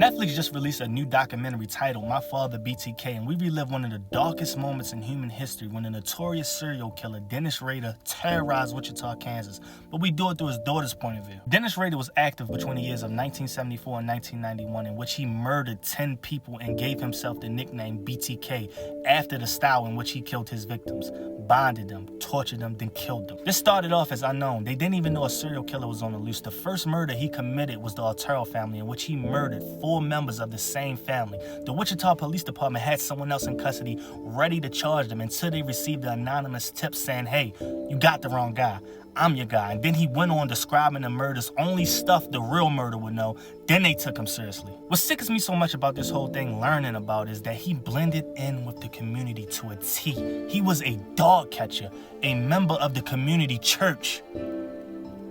Netflix just released a new documentary titled My Father BTK, and we relive one of the darkest moments in human history when the notorious serial killer Dennis Rader terrorized Wichita, Kansas. But we do it through his daughter's point of view. Dennis Rader was active between the years of 1974 and 1991, in which he murdered 10 people and gave himself the nickname BTK after the style in which he killed his victims, bonded them, tortured them, then killed them. This started off as unknown. They didn't even know a serial killer was on the loose. The first murder he committed was the Arturo family, in which he murdered 4 members of the same family. The Wichita Police Department had someone else in custody ready to charge them until they received an anonymous tip saying, hey, you got the wrong guy. I'm your guy. And then he went on describing the murders, only stuff the real murderer would know. Then they took him seriously. What sickens me so much about this whole thing learning about is that he blended in with the community to a T. He was a dog catcher, a member of the community church.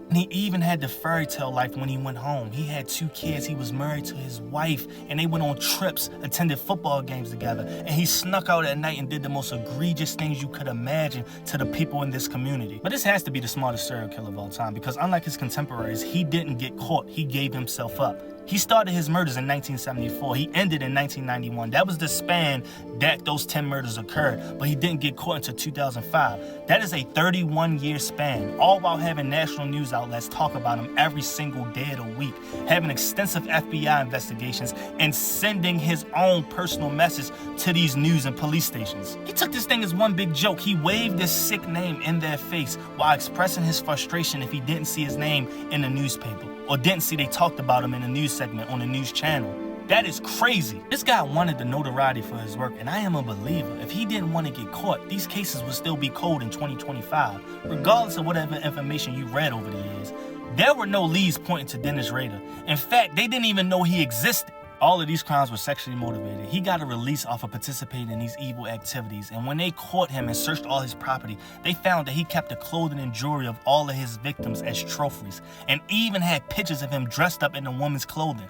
And he even had the fairy tale life when he went home. He had 2 kids, he was married to his wife, and they went on trips, attended football games together, and he snuck out at night and did the most egregious things you could imagine to the people in this community. But this has to be the smartest serial killer of all time, because unlike his contemporaries, he didn't get caught, he gave himself up. He started his murders in 1974. He ended in 1991. That was the span that those 10 murders occurred, but he didn't get caught until 2005. That is a 31-year span, all while having national news outlets talk about him every single day of the week, having extensive FBI investigations, and sending his own personal message to these news and police stations. He took this thing as one big joke. He waved this sick name in their face while expressing his frustration if he didn't see his name in the newspaper, or didn't see they talked about him in the news segment on the news channel. That is crazy. This guy wanted the notoriety for his work, and I am a believer. If he didn't want to get caught, these cases would still be cold in 2025, regardless of whatever information you read over the years. There were no leads pointing to Dennis Rader. In fact, they didn't even know he existed. All of these crimes were sexually motivated. He got a release off of participating in these evil activities, and when they caught him and searched all his property, they found that he kept the clothing and jewelry of all of his victims as trophies, and even had pictures of him dressed up in the woman's clothing.